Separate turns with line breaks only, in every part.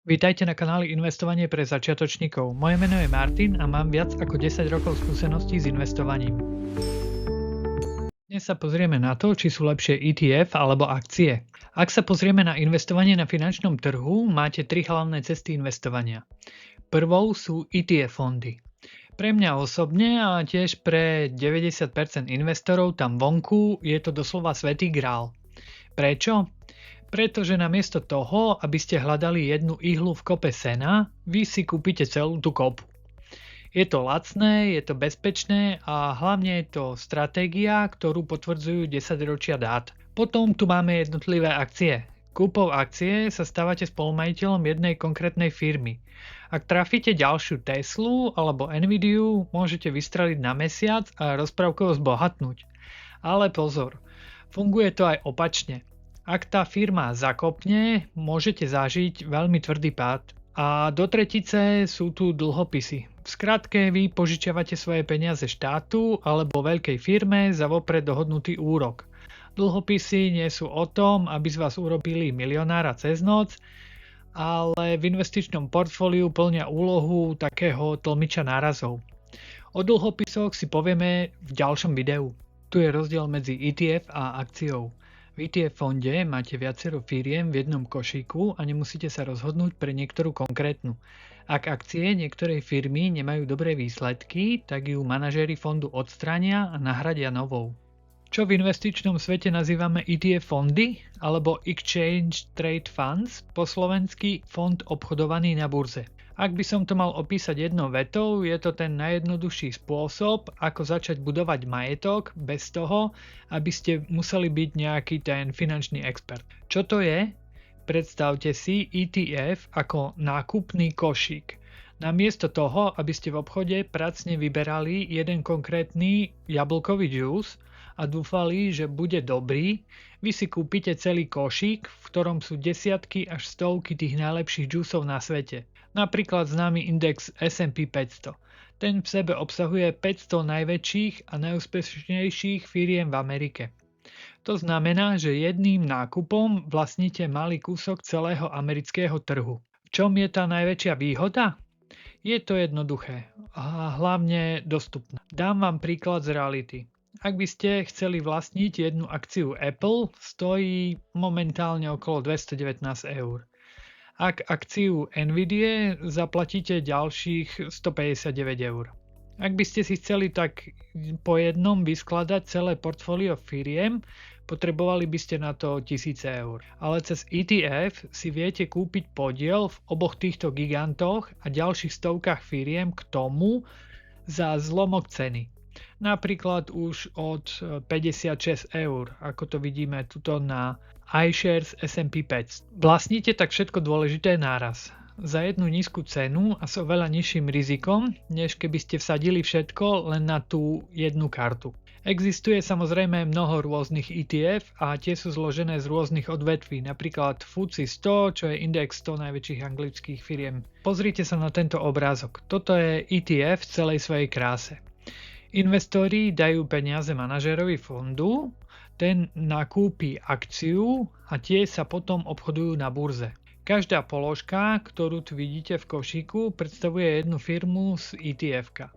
Vítajte na kanáli Investovanie pre začiatočníkov. Moje meno je Martin a mám viac ako 10 rokov skúseností s investovaním. Dnes sa pozrieme na to, či sú lepšie ETF alebo akcie. Ak sa pozrieme na investovanie na finančnom trhu, máte tri hlavné cesty investovania. Prvou sú ETF fondy. Pre mňa osobne a tiež pre 90% investorov tam vonku je to doslova svätý grál. Prečo? Pretože namiesto toho, aby ste hľadali jednu ihlu v kope sena, vy si kúpite celú tú kopu. Je to lacné, je to bezpečné a hlavne je to stratégia, ktorú potvrdzujú 10 ročia dát. Potom tu máme jednotlivé akcie. Kúpou akcie sa stávate spolumajiteľom jednej konkrétnej firmy. Ak trafíte ďalšiu Teslu alebo Nvidiu, môžete vystreliť na mesiac a rozprávkovo zbohatnúť. Ale pozor, funguje to aj opačne. Ak tá firma zakopne, môžete zažiť veľmi tvrdý pád. A do tretice sú tu dlhopisy. V skratke vy požičiavate svoje peniaze štátu alebo veľkej firme za vopred dohodnutý úrok. Dlhopisy nie sú o tom, aby z vás urobili milionára cez noc, ale v investičnom portfóliu plnia úlohu takého tlmiča nárazov. O dlhopisoch si povieme v ďalšom videu. Tu je rozdiel medzi ETF a akciou. V ETF fonde máte viacero firiem v jednom košíku a nemusíte sa rozhodnúť pre niektorú konkrétnu. Ak akcie niektorej firmy nemajú dobré výsledky, tak ju manažéri fondu odstrania a nahradia novou. Čo v investičnom svete nazývame ETF fondy alebo Exchange Trade Funds, po slovensky fond obchodovaný na burze. Ak by som to mal opísať jednou vetou, je to ten najjednoduchší spôsob, ako začať budovať majetok bez toho, aby ste museli byť nejaký ten finančný expert. Čo to je? Predstavte si ETF ako nákupný košík. Namiesto toho, aby ste v obchode pracne vyberali jeden konkrétny jablkový džús a dúfali, že bude dobrý, vy si kúpite celý košík, v ktorom sú desiatky až stovky tých najlepších džúsov na svete. Napríklad známy index S&P 500. Ten v sebe obsahuje 500 najväčších a najúspešnejších firiem v Amerike. To znamená, že jedným nákupom vlastníte malý kúsok celého amerického trhu. V čom je tá najväčšia výhoda? Je to jednoduché a hlavne dostupné. Dám vám príklad z reality. Ak by ste chceli vlastniť jednu akciu Apple, stojí momentálne okolo 219 eur. Ak akciu Nvidie zaplatíte ďalších 159 eur. Ak by ste si chceli tak po jednom vyskladať celé portfólio firiem, potrebovali by ste na to 1000 eur. Ale cez ETF si viete kúpiť podiel v oboch týchto gigantoch a ďalších stovkách firiem k tomu za zlomok ceny. Napríklad už od 56 eur, ako to vidíme tuto na iShares S&P 500. Vlastníte tak všetko dôležité náraz. Za jednu nízku cenu a s oveľa nižším rizikom, než keby ste vsadili všetko len na tú jednu kartu. Existuje samozrejme mnoho rôznych ETF a tie sú zložené z rôznych odvetví, napríklad FTSE 100, čo je index 100 najväčších anglických firiem. Pozrite sa na tento obrázok. Toto je ETF v celej svojej kráse. Investori dajú peniaze manažérovi fondu, ten nakúpi akciu a tie sa potom obchodujú na burze. Každá položka, ktorú tu vidíte v košíku, predstavuje jednu firmu z ETF-ka.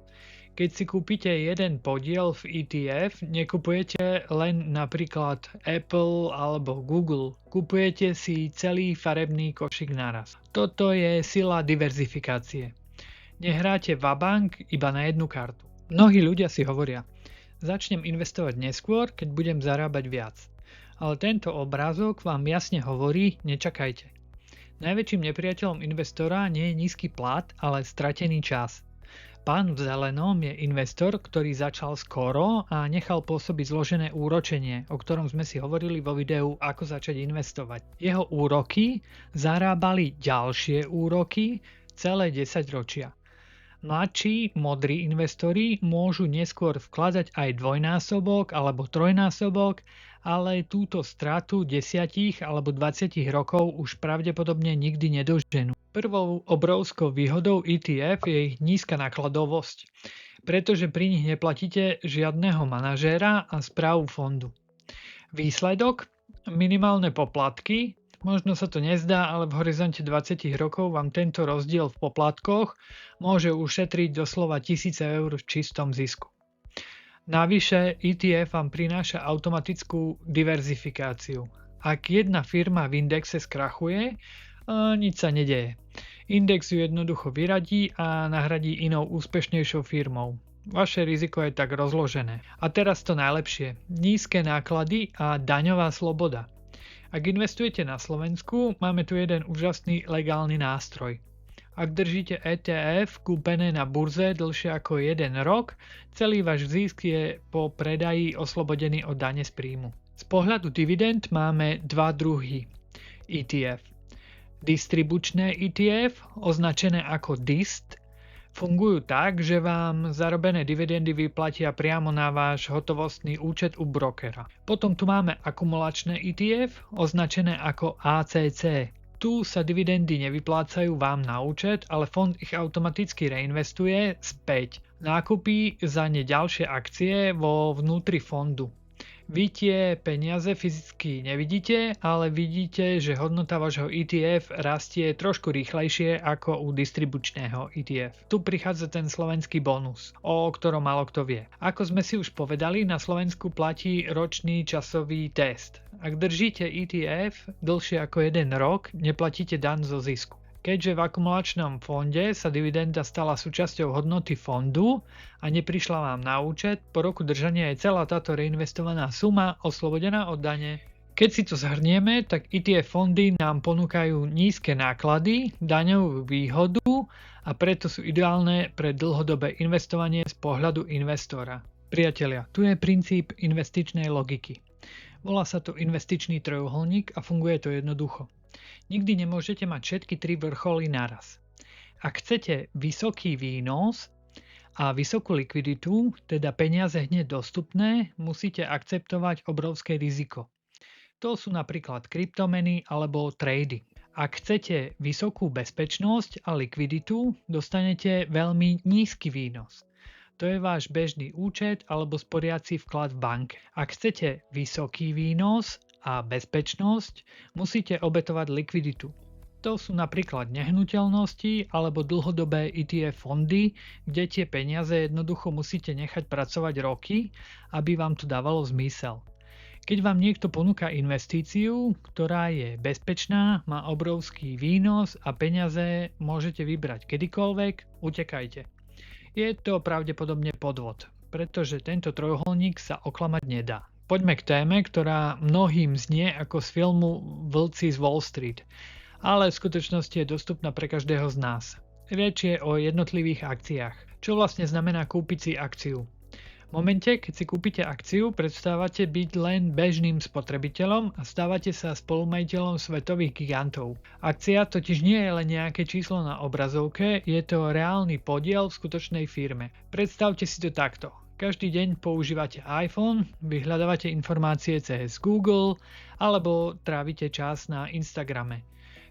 Keď si kúpite jeden podiel v ETF, nekupujete len napríklad Apple alebo Google. Kupujete si celý farebný košík naraz. Toto je sila diverzifikácie. Nehráte vabank iba na jednu kartu. Mnohí ľudia si hovoria, začnem investovať neskôr, keď budem zarábať viac. Ale tento obrázok vám jasne hovorí, nečakajte. Najväčším nepriateľom investora nie je nízky plat, ale stratený čas. Pán v zelenom je investor, ktorý začal skoro a nechal pôsobiť zložené úročenie, o ktorom sme si hovorili vo videu Ako začať investovať. Jeho úroky zarábali ďalšie úroky celé 10 ročia. Mladší, modrí investori môžu neskôr vkladať aj dvojnásobok alebo trojnásobok, ale túto stratu 10 alebo 20 rokov už pravdepodobne nikdy nedoženú. Prvou obrovskou výhodou ETF je ich nízka nákladovosť, pretože pri nich neplatíte žiadneho manažéra a správu fondu. Výsledok? Minimálne poplatky, Možno sa to nezdá, ale v horizonte 20 rokov vám tento rozdiel v poplatkoch môže ušetriť doslova tisíce eur v čistom zisku. Navyše ETF vám prináša automatickú diverzifikáciu. Ak jedna firma v indexe skrachuje, nič sa nedeje. Index ju jednoducho vyradí a nahradí inou úspešnejšou firmou. Vaše riziko je tak rozložené. A teraz to najlepšie. Nízke náklady a daňová sloboda. Ak investujete na Slovensku, máme tu jeden úžasný legálny nástroj. Ak držíte ETF kúpené na burze dlhšie ako 1 rok, celý váš zisk je po predaji oslobodený od dane z príjmu. Z pohľadu dividend máme dva druhy ETF. Distribučné ETF, označené ako DIST, fungujú tak, že vám zarobené dividendy vyplatia priamo na váš hotovostný účet u brokera. Potom tu máme akumulačné ETF, označené ako ACC. Tu sa dividendy nevyplácajú vám na účet, ale fond ich automaticky reinvestuje späť. Nákupí za ne ďalšie akcie vo vnútri fondu. Vy tie peniaze fyzicky nevidíte, ale vidíte, že hodnota vášho ETF rastie trošku rýchlejšie ako u distribučného ETF. Tu prichádza ten slovenský bonus, o ktorom málo kto vie. Ako sme si už povedali, na Slovensku platí ročný časový test. Ak držíte ETF dlhšie ako 1 rok, neplatíte daň zo zisku. Keďže v akumulačnom fonde sa dividenda stala súčasťou hodnoty fondu a neprišla vám na účet, po roku držania je celá táto reinvestovaná suma oslobodená od dane. Keď si to zhrnieme, tak ETF fondy nám ponúkajú nízke náklady, daňovú výhodu a preto sú ideálne pre dlhodobé investovanie z pohľadu investora. Priatelia, tu je princíp investičnej logiky. Volá sa to investičný trojuholník a funguje to jednoducho. Nikdy nemôžete mať všetky 3 vrcholy naraz. Ak chcete vysoký výnos a vysokú likviditu, teda peniaze hneď dostupné, musíte akceptovať obrovské riziko. To sú napríklad kryptomeny alebo trady. Ak chcete vysokú bezpečnosť a likviditu, dostanete veľmi nízky výnos. To je váš bežný účet alebo sporiaci vklad v banke. Ak chcete vysoký výnos a bezpečnosť, musíte obetovať likviditu. To sú napríklad nehnuteľnosti alebo dlhodobé ETF fondy, kde tie peniaze jednoducho musíte nechať pracovať roky, aby vám to dávalo zmysel. Keď vám niekto ponúka investíciu, ktorá je bezpečná, má obrovský výnos a peniaze môžete vybrať kedykoľvek, utekajte. Je to pravdepodobne podvod, pretože tento trojuholník sa oklamať nedá. Poďme k téme, ktorá mnohým znie ako z filmu Vlci z Wall Street, ale v skutočnosti je dostupná pre každého z nás. Reč je o jednotlivých akciách. Čo vlastne znamená kúpiť si akciu? V momente, keď si kúpite akciu, prestávate byť len bežným spotrebiteľom a stávate sa spolumajiteľom svetových gigantov. Akcia totiž nie je len nejaké číslo na obrazovke, je to reálny podiel v skutočnej firme. Predstavte si to takto. Každý deň používate iPhone, vyhľadávate informácie cez Google alebo trávite čas na Instagrame.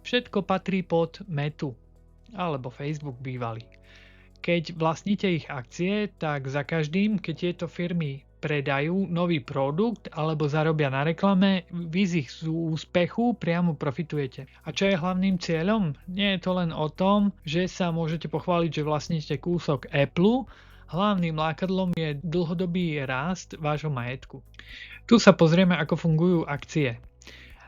Všetko patrí pod Metu alebo Facebook bývalý. Keď vlastníte ich akcie, tak za každým, keď tieto firmy predajú nový produkt alebo zarobia na reklame, vy z ich úspechu priamo profitujete. A čo je hlavným cieľom? Nie je to len o tom, že sa môžete pochváliť, že vlastníte kúsok Apple. Hlavným lákadlom je dlhodobý rast vášho majetku. Tu sa pozrieme, ako fungujú akcie.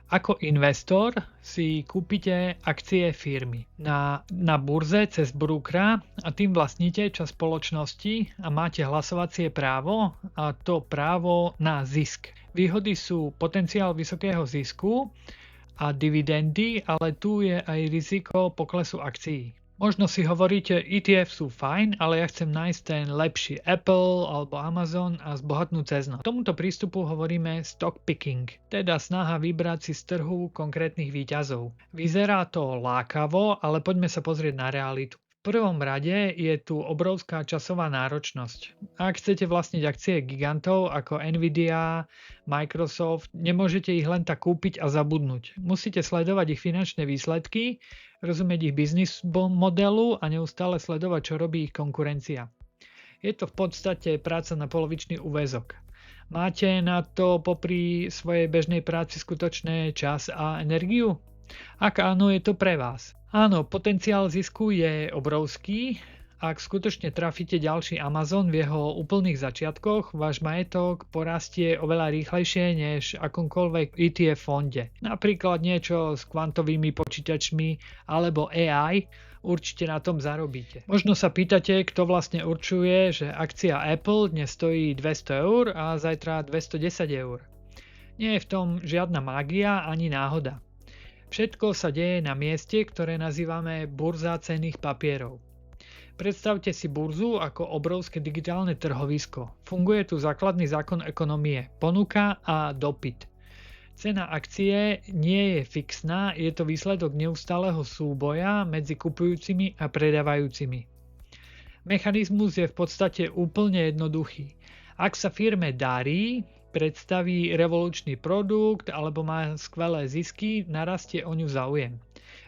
Ako investor si kúpite akcie firmy na burze cez brokera a tým vlastníte časť spoločnosti a máte hlasovacie právo a to právo na zisk. Výhody sú potenciál vysokého zisku a dividendy, ale tu je aj riziko poklesu akcií. Možno si hovoríte, ETF sú fajn, ale ja chcem nájsť ten lepší Apple alebo Amazon a zbohatnúť cez noc. Tomuto prístupu hovoríme stock picking, teda snaha vybrať si z trhu konkrétnych výťazov. Vyzerá to lákavo, ale poďme sa pozrieť na realitu. V prvom rade je tu obrovská časová náročnosť. Ak chcete vlastniť akcie gigantov ako Nvidia, Microsoft, nemôžete ich len tak kúpiť a zabudnúť. Musíte sledovať ich finančné výsledky, rozumieť ich biznis modelu a neustále sledovať, čo robí ich konkurencia. Je to v podstate práca na polovičný úväzok. Máte na to popri svojej bežnej práci skutočný čas a energiu? Ak áno, je to pre vás. Áno, potenciál zisku je obrovský. Ak skutočne trafíte ďalší Amazon v jeho úplných začiatkoch, váš majetok porastie oveľa rýchlejšie než akomkoľvek ETF fonde. Napríklad niečo s kvantovými počítačmi alebo AI, určite na tom zarobíte. Možno sa pýtate, kto vlastne určuje, že akcia Apple dnes stojí 200 eur a zajtra 210 eur. Nie je v tom žiadna mágia ani náhoda. Všetko sa deje na mieste, ktoré nazývame burza cenných papierov. Predstavte si burzu ako obrovské digitálne trhovisko. Funguje tu základný zákon ekonomie, ponuka a dopyt. Cena akcie nie je fixná, je to výsledok neustáleho súboja medzi kupujúcimi a predávajúcimi. Mechanizmus je v podstate úplne jednoduchý. Ak sa firme darí, predstaví revolučný produkt alebo má skvelé zisky, narastie o ňu záujem.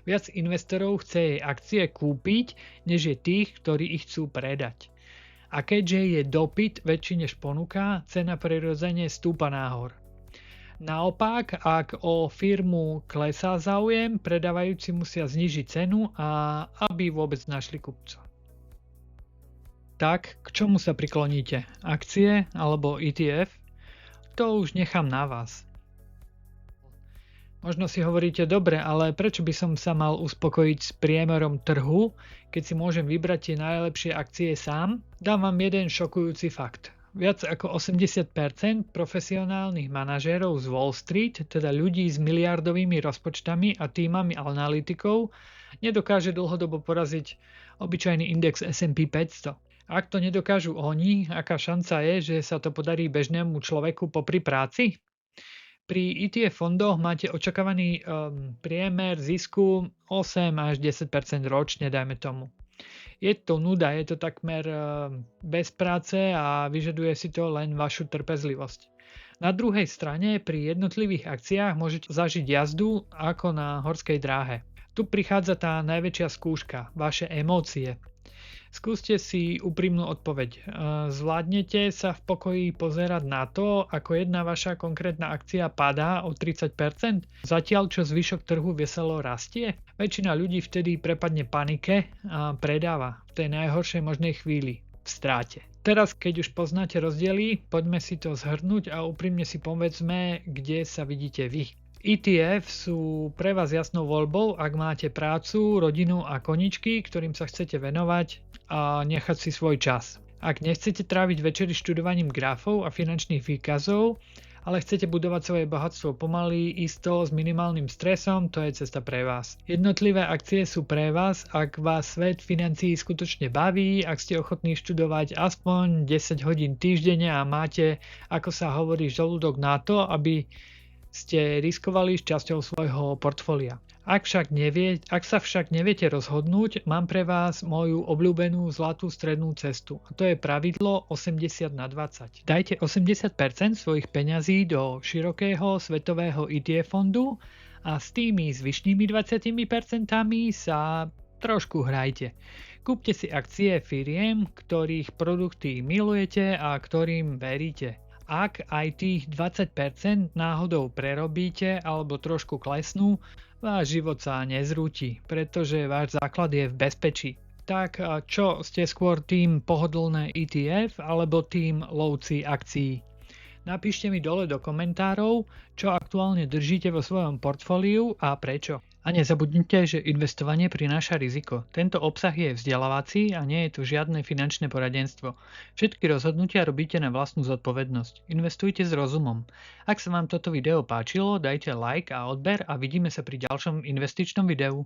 Viac investorov chce jej akcie kúpiť, než je tých, ktorí ich chcú predať. A keďže je dopyt väčší než ponuka, cena prirodzene stúpa nahor. Naopak, ak o firmu klesá záujem, predávajúci musia znížiť cenu, aby vôbec našli kupca. Tak, k čomu sa prikloníte? Akcie alebo ETF? To už nechám na vás. Možno si hovoríte, dobre, ale prečo by som sa mal uspokojiť s priemerom trhu, keď si môžem vybrať tie najlepšie akcie sám? Dám vám jeden šokujúci fakt. Viac ako 80% profesionálnych manažérov z Wall Street, teda ľudí s miliardovými rozpočtami a tímami analytikov, nedokáže dlhodobo poraziť obyčajný index S&P 500. Ak to nedokážu oni, aká šanca je, že sa to podarí bežnému človeku popri práci? Pri ETF fondoch máte očakávaný priemer zisku 8 až 10% ročne, dajme tomu. Je to nuda, je to takmer bez práce a vyžaduje si to len vašu trpezlivosť. Na druhej strane pri jednotlivých akciách môžete zažiť jazdu ako na horskej dráhe. Tu prichádza tá najväčšia skúška, vaše emócie. Skúste si úprimnú odpoveď. Zvládnete sa v pokoji pozerať na to, ako jedna vaša konkrétna akcia padá o 30%, zatiaľ čo zvyšok trhu veselo rastie? Väčšina ľudí vtedy prepadne panike a predáva v tej najhoršej možnej chvíli, v stráte. Teraz, keď už poznáte rozdiely, poďme si to zhrnúť a úprimne si povedzme, kde sa vidíte vy. ETF sú pre vás jasnou voľbou, ak máte prácu, rodinu a koničky, ktorým sa chcete venovať a nechať si svoj čas. Ak nechcete tráviť večery študovaním grafov a finančných výkazov, ale chcete budovať svoje bohatstvo pomaly, isto, s minimálnym stresom, to je cesta pre vás. Jednotlivé akcie sú pre vás, ak vás svet financií skutočne baví, ak ste ochotní študovať aspoň 10 hodín týždenne a máte, ako sa hovorí, žalúdok na to, aby ste riskovali s časťou svojho portfólia. Ak sa však neviete rozhodnúť, mám pre vás moju obľúbenú zlatú strednú cestu. A to je pravidlo 80/20. Dajte 80% svojich peňazí do širokého svetového ETF fondu a s tými zvyšnými 20% sa trošku hrajte. Kúpte si akcie firiem, ktorých produkty milujete a ktorým veríte. Ak aj tých 20% náhodou prerobíte alebo trošku klesnú, váš život sa nezrúti, pretože váš základ je v bezpečí. Tak čo, ste skôr tým pohodlné ETF alebo tým lovci akcií? Napíšte mi dole do komentárov, čo aktuálne držíte vo svojom portfóliu a prečo. A nezabudnite, že investovanie prináša riziko. Tento obsah je vzdelávací a nie je tu žiadne finančné poradenstvo. Všetky rozhodnutia robíte na vlastnú zodpovednosť. Investujte s rozumom. Ak sa vám toto video páčilo, dajte like a odber a vidíme sa pri ďalšom investičnom videu.